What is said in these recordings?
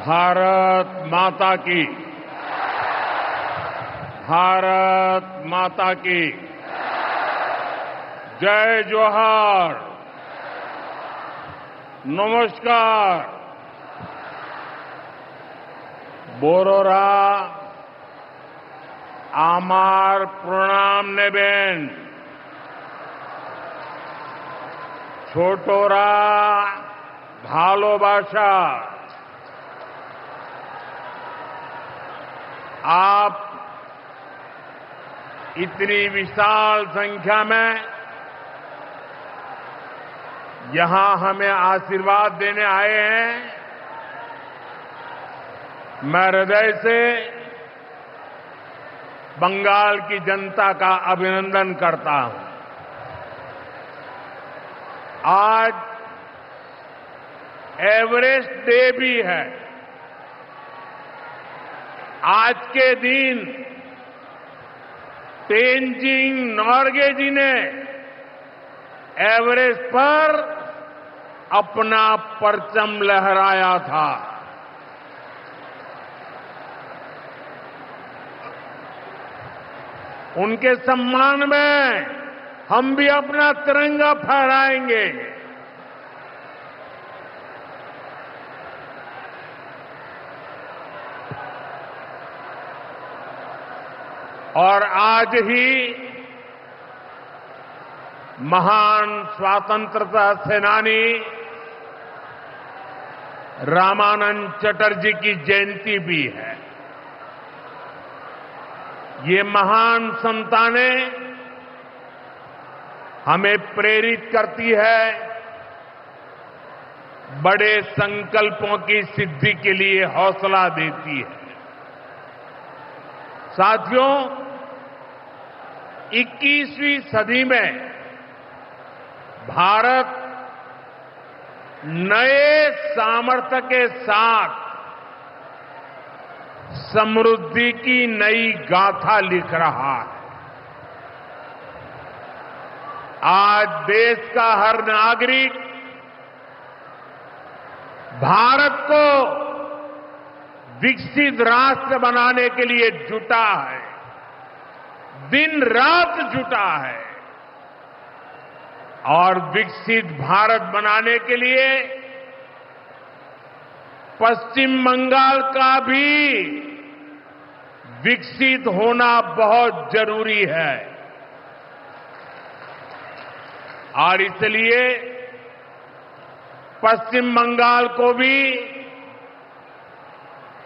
भारत माता की, भारत माता की जय जोहार। नमस्कार। बोरोरा आमार प्रणाम नेबेन। छोटोरा भालोबाशा। आप इतनी विशाल संख्या में यहां हमें आशीर्वाद देने आए हैं। मैं हृदय से बंगाल की जनता का अभिनंदन करता हूं। आज एवरेस्ट डे भी है। आज के दिन तेनजिंग नोर्गे जी ने एवरेस्ट पर अपना परचम लहराया था। उनके सम्मान में हम भी अपना तिरंगा फहराएंगे। और आज ही महान स्वतंत्रता सेनानी रामानंद चटर्जी की जयंती भी है। ये महान संतानें हमें प्रेरित करती है बड़े संकल्पों की सिद्धि के लिए हौसला देती है। साथियों, 21वीं सदी में भारत नए सामर्थ्य के साथ समृद्धि की नई गाथा लिख रहा है। आज देश का हर नागरिक भारत को विकसित राष्ट्र बनाने के लिए जुटा है, दिन रात जुटा है। और विकसित भारत बनाने के लिए पश्चिम बंगाल का भी विकसित होना बहुत जरूरी है। और इसलिए पश्चिम बंगाल को भी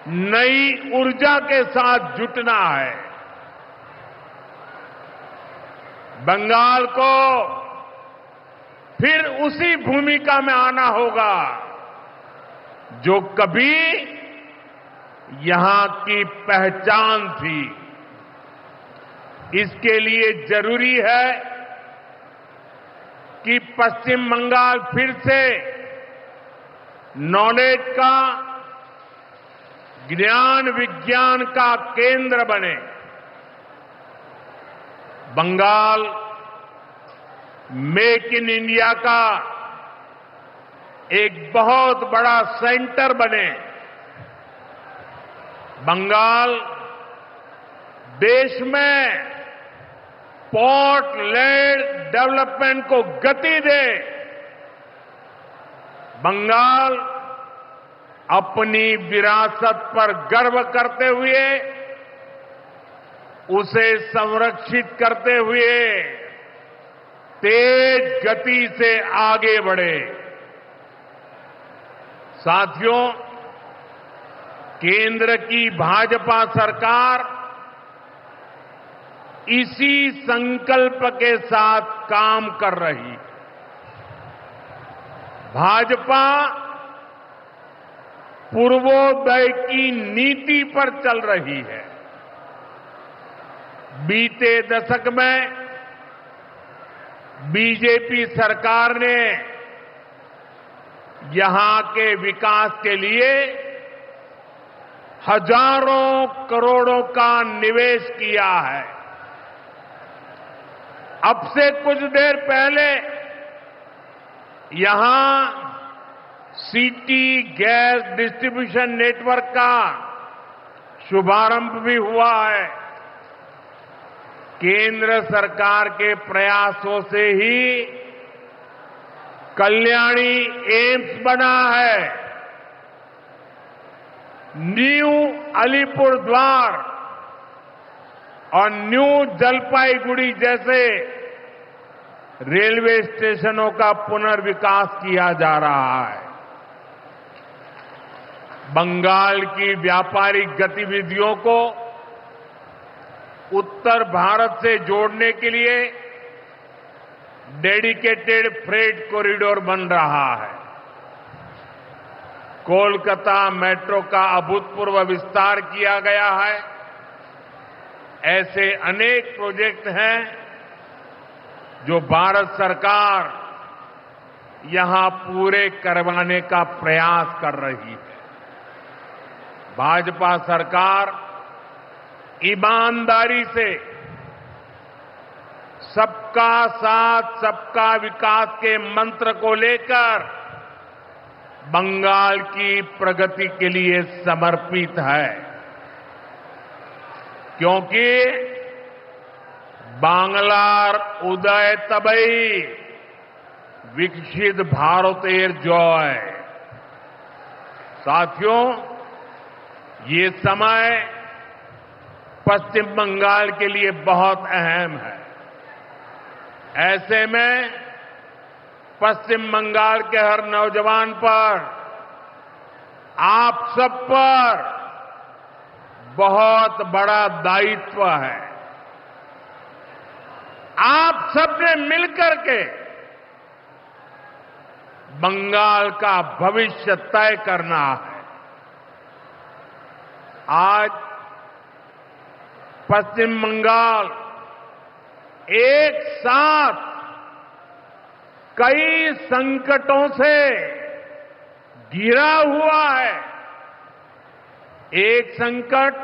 नई ऊर्जा के साथ जुटना है। बंगाल को फिर उसी भूमिका में आना होगा जो कभी यहां की पहचान थी। इसके लिए जरूरी है कि पश्चिम बंगाल फिर से नॉलेज का, ज्ञान विज्ञान का केंद्र बने। बंगाल मेक इन इंडिया का एक बहुत बड़ा सेंटर बने। बंगाल देश में पोर्ट लेड डेवलपमेंट को गति दे। बंगाल अपनी विरासत पर गर्व करते हुए, उसे संरक्षित करते हुए तेज गति से आगे बढ़े। साथियों, केंद्र की भाजपा सरकार इसी संकल्प के साथ काम कर रही। भाजपा पूर्वोदय की नीति पर चल रही है। बीते दशक में बीजेपी सरकार ने यहां के विकास के लिए हजारों करोड़ों का निवेश किया है। अब से कुछ देर पहले यहां सिटी गैस डिस्ट्रीब्यूशन नेटवर्क का शुभारंभ भी हुआ है। केंद्र सरकार के प्रयासों से ही कल्याणी एम्स बना है। न्यू अलीपुरद्वार और न्यू जलपाईगुड़ी जैसे रेलवे स्टेशनों का पुनर्विकास किया जा रहा है। बंगाल की व्यापारिक गतिविधियों को उत्तर भारत से जोड़ने के लिए डेडिकेटेड फ्रेट कॉरिडोर बन रहा है। कोलकाता मेट्रो का अभूतपूर्व विस्तार किया गया है। ऐसे अनेक प्रोजेक्ट हैं जो भारत सरकार यहां पूरे करवाने का प्रयास कर रही है। भाजपा सरकार ईमानदारी से सबका साथ सबका विकास के मंत्र को लेकर बंगाल की प्रगति के लिए समर्पित है, क्योंकि बांग्लार उदय तबई विकसित भारतेर जय। साथियों, ये समय पश्चिम बंगाल के लिए बहुत अहम है। ऐसे में पश्चिम बंगाल के हर नौजवान पर, आप सब पर बहुत बड़ा दायित्व है। आप सबने मिलकर के बंगाल का भविष्य तय करना है। आज पश्चिम बंगाल एक साथ कई संकटों से घिरा हुआ है। एक संकट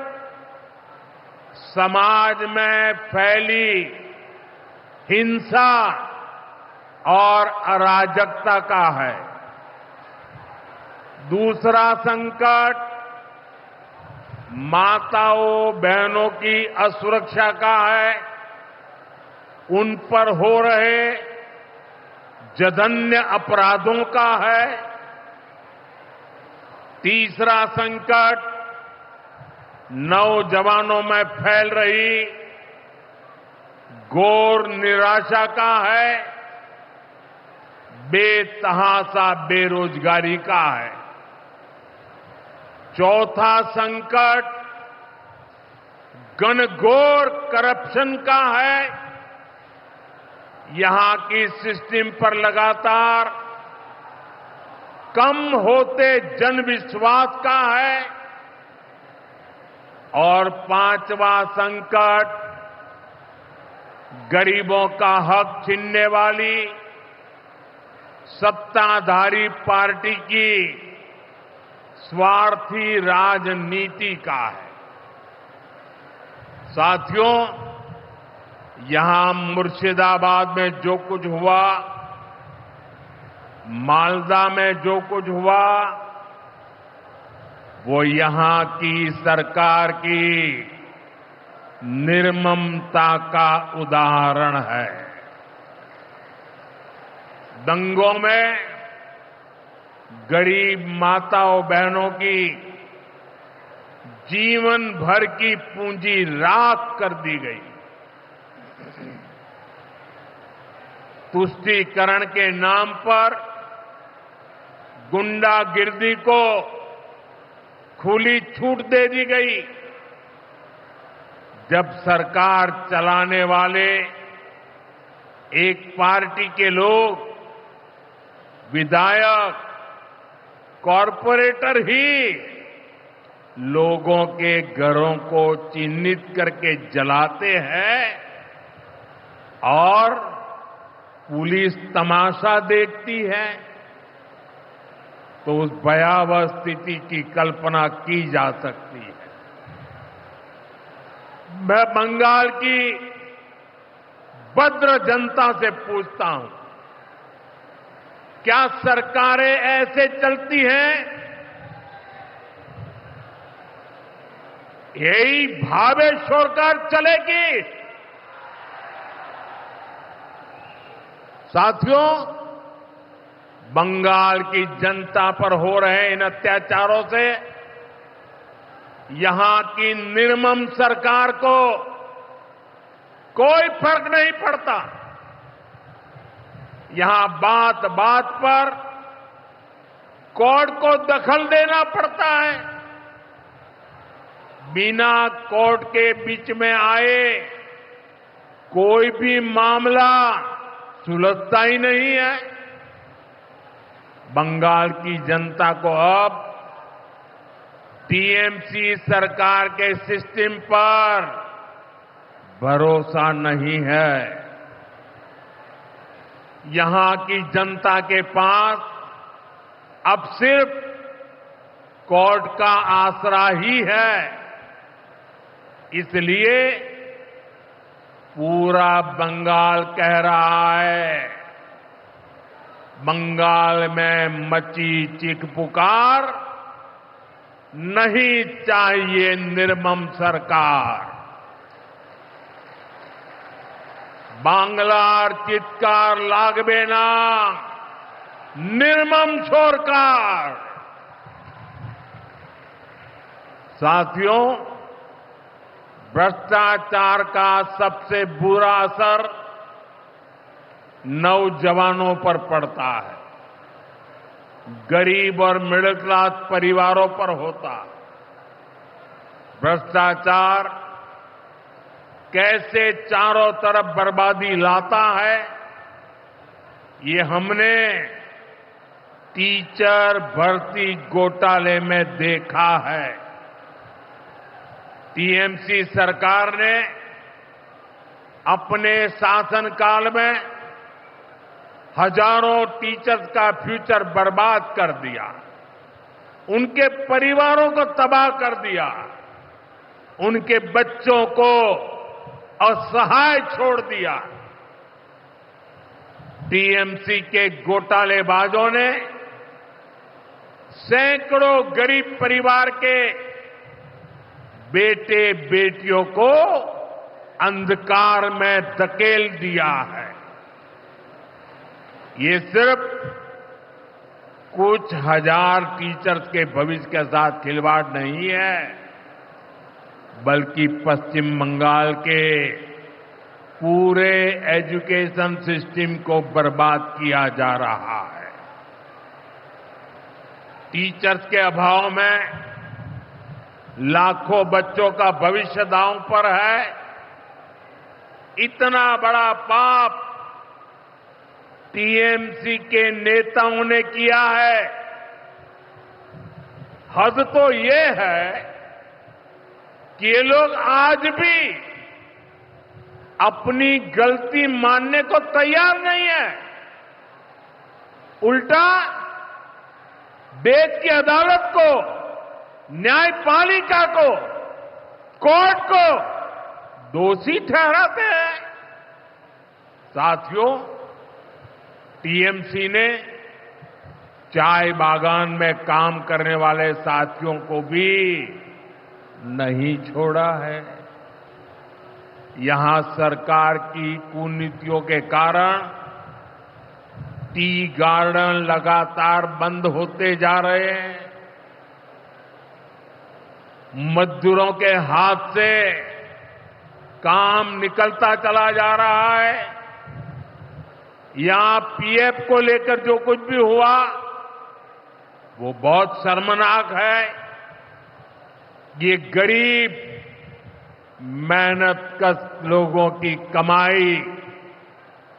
समाज में फैली हिंसा और अराजकता का है। दूसरा संकट माताओं बहनों की असुरक्षा का है। उन पर हो रहे जघन्य अपराधों का है। तीसरा संकट नौजवानों में फैल रही घोर निराशा का है। बेतहाशा बेरोजगारी का है। चौथा संकट घनघोर करप्शन का है। यहां की सिस्टम पर लगातार कम होते जनविश्वास का है। और पांचवा संकट गरीबों का हक छीनने वाली सत्ताधारी पार्टी की स्वार्थी राजनीति का है। साथियों, यहां मुर्शिदाबाद में जो कुछ हुआ, मालदा में जो कुछ हुआ, वो यहां की सरकार की निर्ममता का उदाहरण है। दंगों में गरीब माताओं बहनों की जीवन भर की पूंजी राख कर दी गई। तुष्टीकरण के नाम पर गुंडागिर्दी को खुली छूट दे दी गई। जब सरकार चलाने वाले एक पार्टी के लोग, विधायक, कॉरपोरेटर ही लोगों के घरों को चिन्हित करके जलाते हैं और पुलिस तमाशा देखती है, तो उस भयावह स्थिति की कल्पना की जा सकती है। मैं बंगाल की भद्र जनता से पूछता हूं, क्या सरकारें ऐसे चलती हैं? यही भावे सरकार चलेगी। साथियों, बंगाल की जनता पर हो रहे इन अत्याचारों से यहां की निर्मम सरकार को कोई फर्क नहीं पड़ता। यहां बात बात पर कोर्ट को दखल देना पड़ता है। बिना कोर्ट के बीच में आए कोई भी मामला सुलझता ही नहीं है। बंगाल की जनता को अब टीएमसी सरकार के सिस्टम पर भरोसा नहीं है। यहां की जनता के पास अब सिर्फ कोर्ट का आसरा ही है। इसलिए पूरा बंगाल कह रहा है, बंगाल में मची चीख पुकार, नहीं चाहिए निर्मम सरकार। बांग्लार चित्कार लागबे ना, निर्मम सरकार। साथियों, भ्रष्टाचार का सबसे बुरा असर नौजवानों पर पड़ता है, गरीब और मिडिल क्लास परिवारों पर होता है। भ्रष्टाचार कैसे चारों तरफ बर्बादी लाता है, ये हमने टीचर भर्ती घोटाले में देखा है। टीएमसी सरकार ने अपने शासनकाल में हजारों टीचर्स का फ्यूचर बर्बाद कर दिया, उनके परिवारों को तबाह कर दिया, उनके बच्चों को असहाय छोड़ दिया। टीएमसी के घोटालेबाजों ने सैकड़ों गरीब परिवार के बेटे बेटियों को अंधकार में धकेल दिया है। ये सिर्फ कुछ हजार टीचर्स के भविष्य के साथ खिलवाड़ नहीं है, बल्कि पश्चिम बंगाल के पूरे एजुकेशन सिस्टम को बर्बाद किया जा रहा है। टीचर्स के अभाव में लाखों बच्चों का भविष्य दांव पर है। इतना बड़ा पाप टीएमसी के नेताओं ने किया है। हद तो ये है कि ये लोग आज भी अपनी गलती मानने को तैयार नहीं है। उल्टा देश की अदालत को, न्यायपालिका को, कोर्ट को दोषी ठहराते हैं। साथियों, टीएमसी ने चाय बागान में काम करने वाले साथियों को भी नहीं छोड़ा है। यहां सरकार की कुनीतियों के कारण टी गार्डन लगातार बंद होते जा रहे हैं। मजदूरों के हाथ से काम निकलता चला जा रहा है। यहां पीएफ को लेकर जो कुछ भी हुआ वो बहुत शर्मनाक है। ये गरीब मेहनतकश लोगों की कमाई,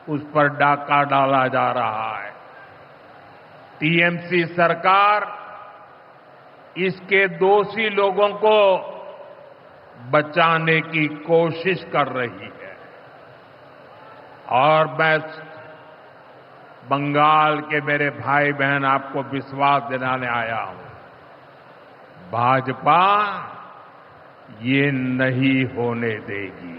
उस पर डाका डाला जा रहा है। टीएमसी सरकार इसके दोषी लोगों को बचाने की कोशिश कर रही है। और मैं बंगाल के मेरे भाई बहन आपको विश्वास दिलाने आया हूं, भाजपा ये नहीं होने देगी।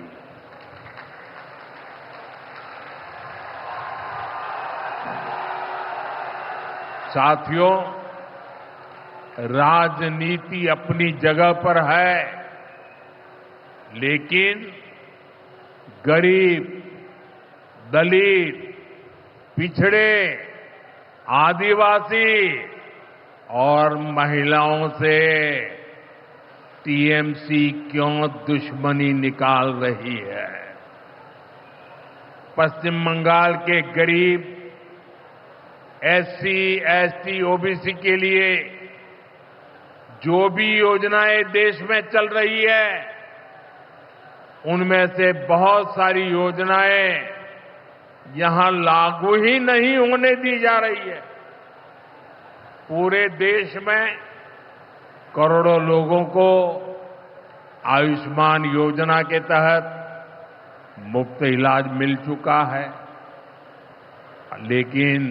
साथियों, राजनीति अपनी जगह पर है, लेकिन गरीब, दलित, पिछड़े, आदिवासी और महिलाओं से टीएमसी क्यों दुश्मनी निकाल रही है? पश्चिम बंगाल के गरीब, एससी, एसटी, ओबीसी के लिए जो भी योजनाएं देश में चल रही है, उनमें से बहुत सारी योजनाएं यहां लागू ही नहीं होने दी जा रही है। पूरे देश में करोड़ों लोगों को आयुष्मान योजना के तहत मुफ्त इलाज मिल चुका है, लेकिन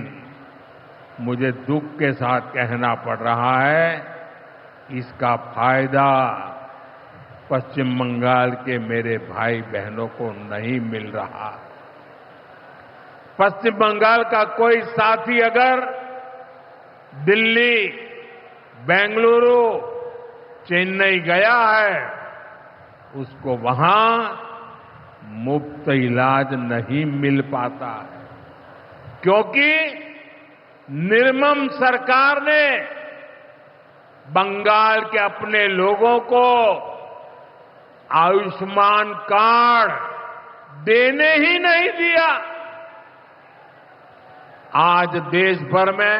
मुझे दुख के साथ कहना पड़ रहा है, इसका फायदा पश्चिम बंगाल के मेरे भाई बहनों को नहीं मिल रहा। पश्चिम बंगाल का कोई साथी अगर दिल्ली, बेंगलुरु, चेन्नई गया है, उसको वहां मुफ्त इलाज नहीं मिल पाता है, क्योंकि निर्मम सरकार ने बंगाल के अपने लोगों को आयुष्मान कार्ड देने ही नहीं दिया। आज देश भर में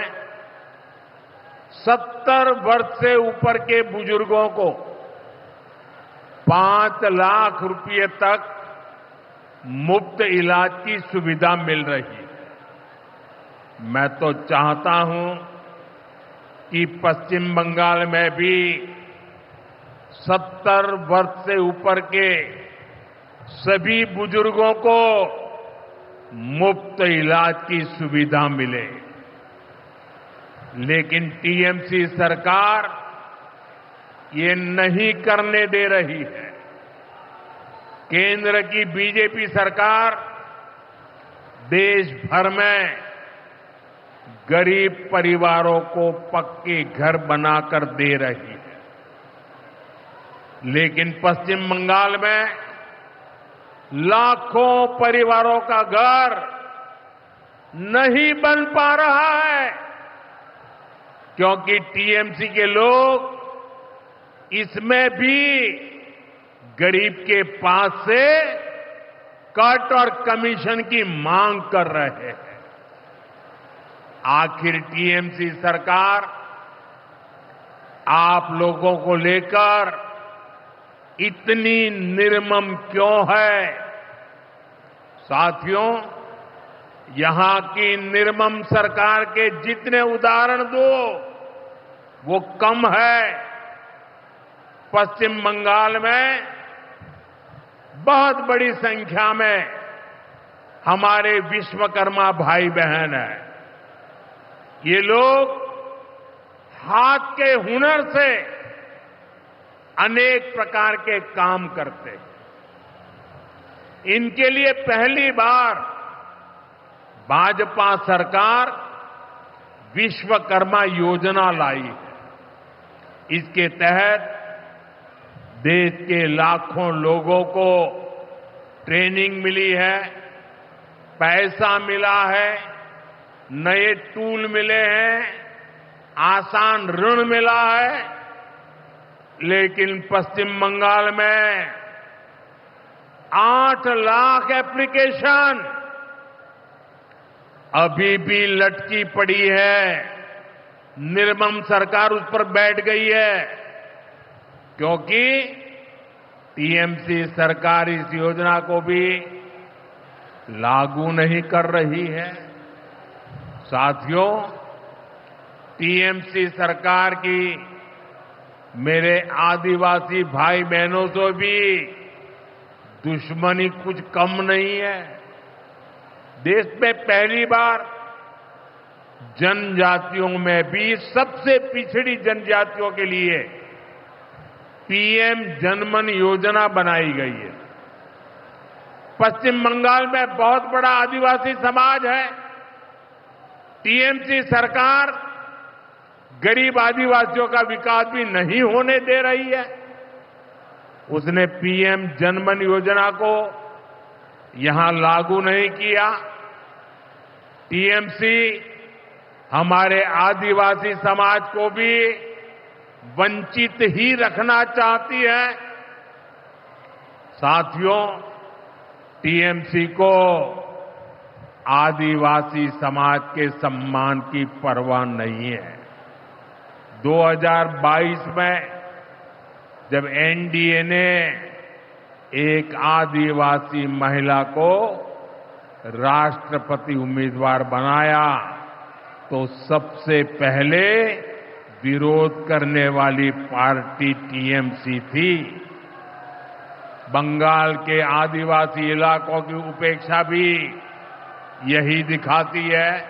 70 वर्ष से ऊपर के बुजुर्गों को 5 लाख रुपए तक मुफ्त इलाज की सुविधा मिल रही है। मैं तो चाहता हूं कि पश्चिम बंगाल में भी 70 वर्ष से ऊपर के सभी बुजुर्गों को मुफ्त इलाज की सुविधा मिले, लेकिन टीएमसी सरकार ये नहीं करने दे रही है। केंद्र की बीजेपी सरकार देश भर में गरीब परिवारों को पक्के घर बनाकर दे रही है, लेकिन पश्चिम बंगाल में लाखों परिवारों का घर नहीं बन पा रहा है, क्योंकि टीएमसी के लोग इसमें भी गरीब के पास से कट और कमीशन की मांग कर रहे हैं। आखिर टीएमसी सरकार आप लोगों को लेकर इतनी निर्मम क्यों है? साथियों, यहां की निर्मम सरकार के जितने उदाहरण दो वो कम है। पश्चिम बंगाल में बहुत बड़ी संख्या में हमारे विश्वकर्मा भाई बहन हैं। ये लोग हाथ के हुनर से अनेक प्रकार के काम करते हैं। इनके लिए पहली बार भाजपा सरकार विश्वकर्मा योजना लाई है। इसके तहत देश के लाखों लोगों को ट्रेनिंग मिली है, पैसा मिला है, नए टूल मिले हैं, आसान ऋण मिला है, लेकिन पश्चिम बंगाल में 8 लाख एप्लीकेशन अभी भी लटकी पड़ी है। निर्मम सरकार उस पर बैठ गई है, क्योंकि टीएमसी सरकार इस योजना को भी लागू नहीं कर रही है। साथियों, टीएमसी सरकार की मेरे आदिवासी भाई बहनों से भी दुश्मनी कुछ कम नहीं है। देश में पहली बार जनजातियों में भी सबसे पिछड़ी जनजातियों के लिए पीएम जनमन योजना बनाई गई है। पश्चिम बंगाल में बहुत बड़ा आदिवासी समाज है। टीएमसी सरकार गरीब आदिवासियों का विकास भी नहीं होने दे रही है। उसने पीएम जनधन योजना को यहां लागू नहीं किया। टीएमसी हमारे आदिवासी समाज को भी वंचित ही रखना चाहती है। साथियों, टीएमसी को आदिवासी समाज के सम्मान की परवाह नहीं है। 2022 में जब एनडीए ने एक आदिवासी महिला को राष्ट्रपति उम्मीदवार बनाया तो सबसे पहले विरोध करने वाली पार्टी टीएमसी थी। बंगाल के आदिवासी इलाकों की उपेक्षा भी यही दिखाती है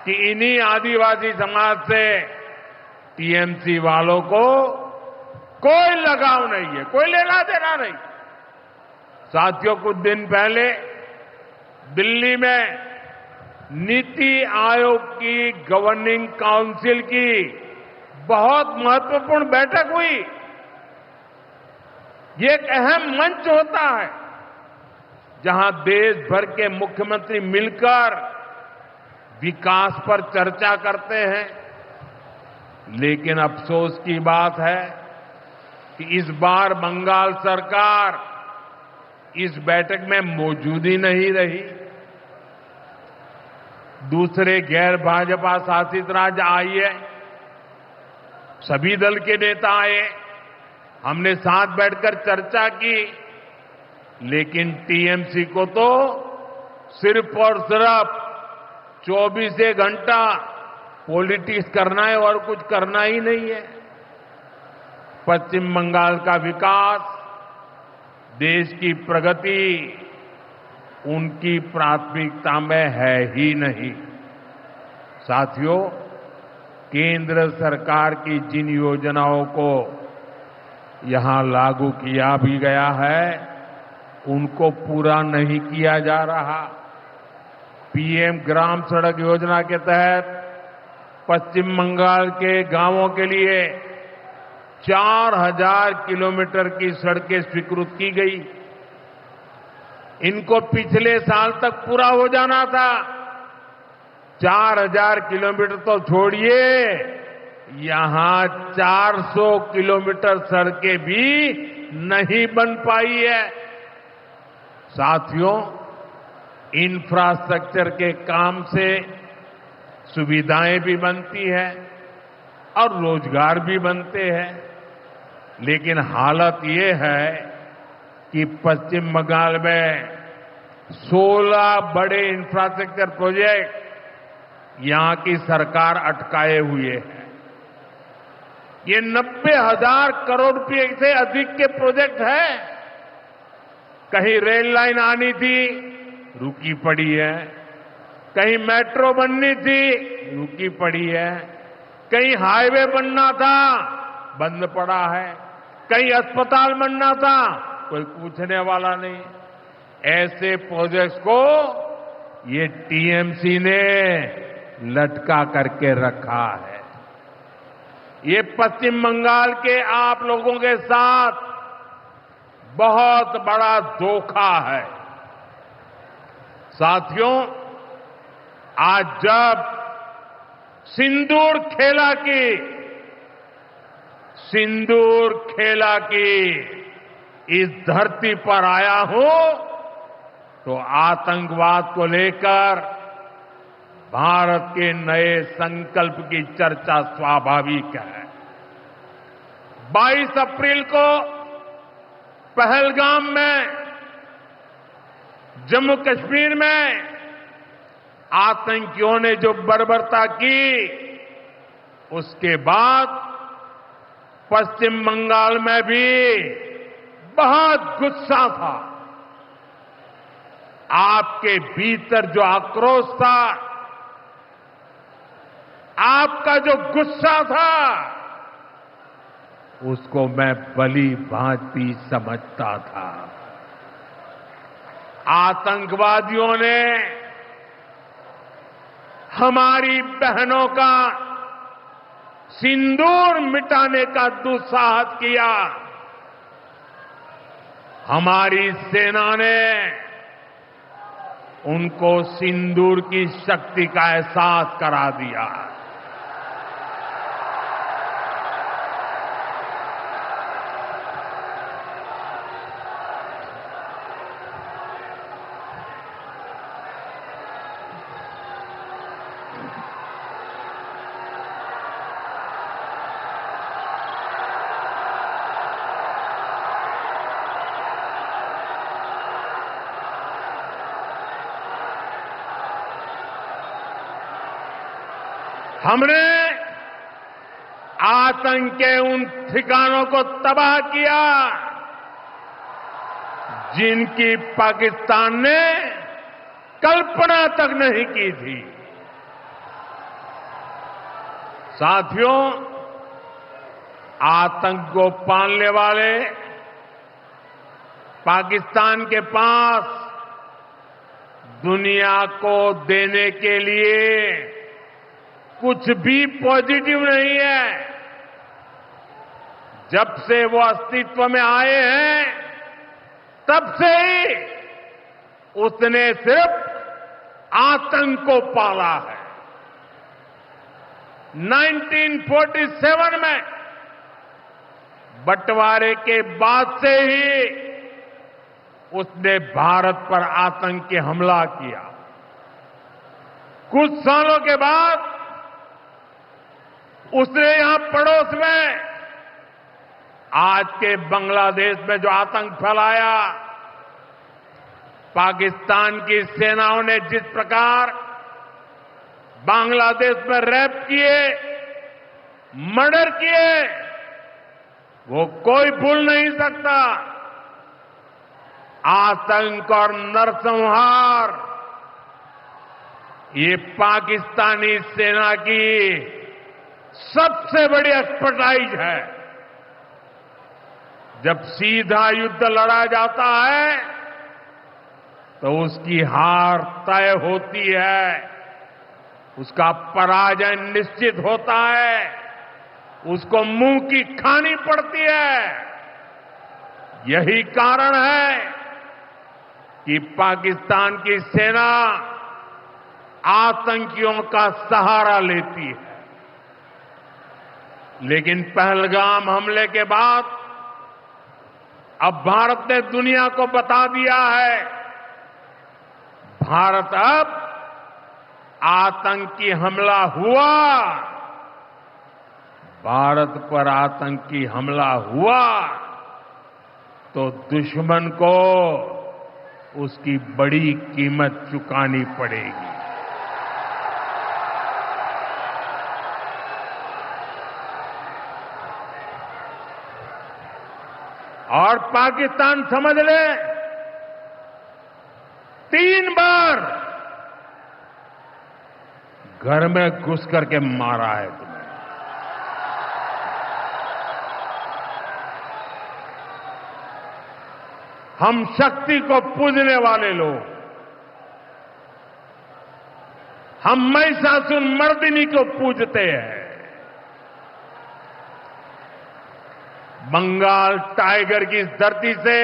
कि इन्हीं आदिवासी समाज से टीएमसी वालों को कोई लगाव नहीं है, कोई लेना देना नहीं। साथियों, कुछ दिन पहले दिल्ली में नीति आयोग की गवर्निंग काउंसिल की बहुत महत्वपूर्ण बैठक हुई। ये एक अहम मंच होता है जहां देश भर के मुख्यमंत्री मिलकर विकास पर चर्चा करते हैं। लेकिन अफसोस की बात है कि इस बार बंगाल सरकार इस बैठक में मौजूद ही नहीं रही। दूसरे गैर भाजपा शासित राज्य आए, सभी दल के नेता आए, हमने साथ बैठकर चर्चा की, लेकिन टीएमसी को तो सिर्फ और सिर्फ 24 घंटा पॉलिटिक्स करना है और कुछ करना ही नहीं है। पश्चिम बंगाल का विकास, देश की प्रगति उनकी प्राथमिकता में है ही नहीं। साथियों, केंद्र सरकार की जिन योजनाओं को यहां लागू किया भी गया है, उनको पूरा नहीं किया जा रहा। पीएम ग्राम सड़क योजना के तहत पश्चिम बंगाल के गांवों के लिए 4000 किलोमीटर की सड़कें स्वीकृत की गई। इनको पिछले साल तक पूरा हो जाना था। 4000 किलोमीटर तो छोड़िए, यहां 400 किलोमीटर सड़कें भी नहीं बन पाई है। साथियों, इंफ्रास्ट्रक्चर के काम से सुविधाएं भी बनती है और रोजगार भी बनते हैं। लेकिन हालत ये है कि पश्चिम बंगाल में 16 बड़े इंफ्रास्ट्रक्चर प्रोजेक्ट यहां की सरकार अटकाए हुए है। ये 90,000 करोड़ रुपए से अधिक के प्रोजेक्ट हैं। कहीं रेल लाइन आनी थी, रुकी पड़ी है। कहीं मेट्रो बननी थी, रुकी पड़ी है। कहीं हाईवे बनना था, बंद पड़ा है। कहीं अस्पताल बनना था, कोई पूछने वाला नहीं। ऐसे प्रोजेक्ट्स को ये टीएमसी ने लटका करके रखा है। ये पश्चिम बंगाल के आप लोगों के साथ बहुत बड़ा धोखा है। साथियों, आज जब सिंदूर खेला की इस धरती पर आया हूं, तो आतंकवाद को लेकर भारत के नए संकल्प की चर्चा स्वाभाविक है। 22 अप्रैल को पहलगाम में, जम्मू कश्मीर में आतंकियों ने जो बर्बरता की, उसके बाद पश्चिम बंगाल में भी बहुत गुस्सा था। आपके भीतर जो आक्रोश था, आपका जो गुस्सा था, उसको मैं भली भांति समझता था। आतंकवादियों ने हमारी बहनों का सिंदूर मिटाने का दुस्साहस किया। हमारी सेना ने उनको सिंदूर की शक्ति का एहसास करा दिया। हमने आतंक के उन ठिकानों को तबाह किया जिनकी पाकिस्तान ने कल्पना तक नहीं की थी। साथियों, आतंक को पालने वाले पाकिस्तान के पास दुनिया को देने के लिए कुछ भी पॉजिटिव नहीं है। जब से वो अस्तित्व में आए हैं तब से ही उसने सिर्फ आतंक को पाला है। 1947 में बंटवारे के बाद से ही उसने भारत पर आतंकी हमला किया। कुछ सालों के बाद उसने यहां पड़ोस में आज के बांग्लादेश में जो आतंक फैलाया, पाकिस्तान की सेनाओं ने जिस प्रकार बांग्लादेश में रेप किए, मर्डर किए, वो कोई भूल नहीं सकता। आतंक और नरसंहार ये पाकिस्तानी सेना की सबसे बड़ी एक्सपर्टाइज है। जब सीधा युद्ध लड़ा जाता है तो उसकी हार तय होती है, उसका पराजय निश्चित होता है, उसको मुंह की खानी पड़ती है। यही कारण है कि पाकिस्तान की सेना आतंकियों का सहारा लेती है। लेकिन पहलगाम हमले के बाद अब भारत ने दुनिया को बता दिया है, भारत अब आतंकी हमला हुआ, भारत पर आतंकी हमला हुआ तो दुश्मन को उसकी बड़ी कीमत चुकानी पड़ेगी। और पाकिस्तान समझ ले, 3 बार घर में घुस करके मारा है तुम्हें। हम शक्ति को पूजने वाले लोग, हम महिषासुर मर्दिनी को पूजते हैं। बंगाल टाइगर की इस धरती से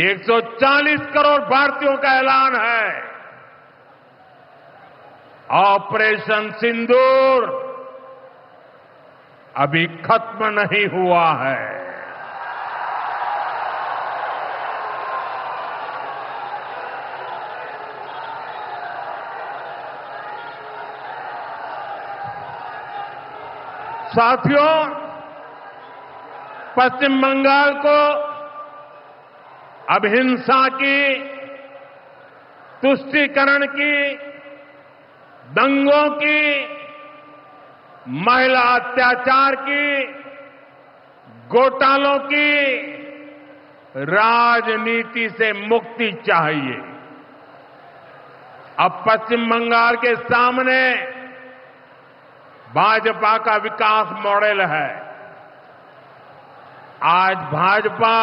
140 करोड़ भारतीयों का ऐलान है। ऑपरेशन सिंदूर अभी खत्म नहीं हुआ है। साथियों, पश्चिम बंगाल को अब हिंसा की, तुष्टीकरण की, दंगों की, महिला अत्याचार की, घोटालों की राजनीति से मुक्ति चाहिए। अब पश्चिम बंगाल के सामने भाजपा का विकास मॉडल है। आज भाजपा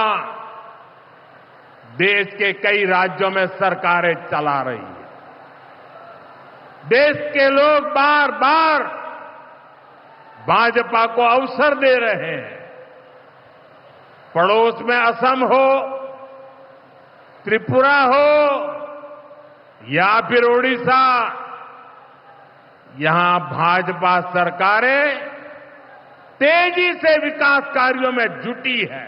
देश के कई राज्यों में सरकारें चला रही है। देश के लोग बार बार भाजपा को अवसर दे रहे हैं। पड़ोस में असम हो, त्रिपुरा हो या फिर ओडिशा, यहां भाजपा सरकारें तेजी से विकास कार्यों में जुटी है।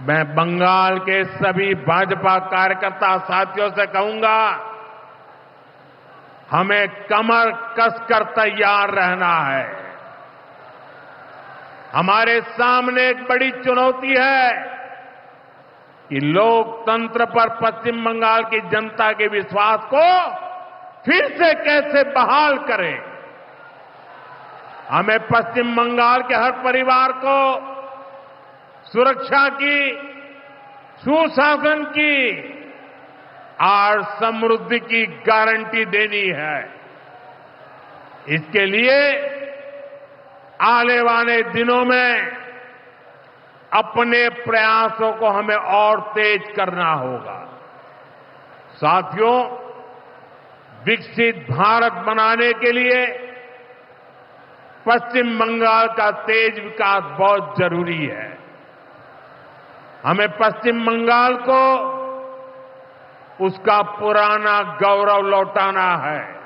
मैं बंगाल के सभी भाजपा कार्यकर्ता साथियों से कहूंगा, हमें कमर कसकर तैयार रहना है। हमारे सामने एक बड़ी चुनौती है कि लोकतंत्र पर पश्चिम बंगाल की जनता के विश्वास को फिर से कैसे बहाल करें। हमें पश्चिम बंगाल के हर परिवार को सुरक्षा की, सुशासन की और समृद्धि की गारंटी देनी है। इसके लिए आने वाले दिनों में अपने प्रयासों को हमें और तेज करना होगा। साथियों, विकसित भारत बनाने के लिए पश्चिम बंगाल का तेज विकास बहुत जरूरी है। हमें पश्चिम बंगाल को उसका पुराना गौरव लौटाना है।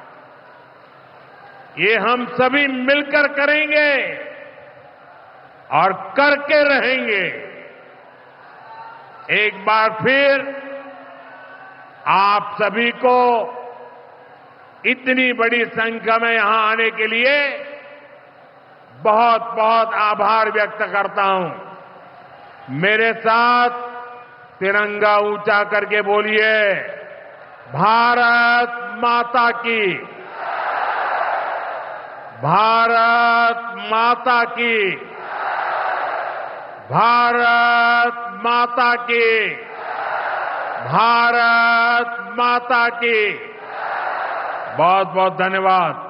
ये हम सभी मिलकर करेंगे और करके रहेंगे। एक बार फिर आप सभी को इतनी बड़ी संख्या में यहां आने के लिए बहुत बहुत आभार व्यक्त करता हूं। मेरे साथ तिरंगा ऊंचा करके बोलिए, भारत माता की, भारत माता की, भारत माता की, भारत माता की। बहुत बहुत धन्यवाद।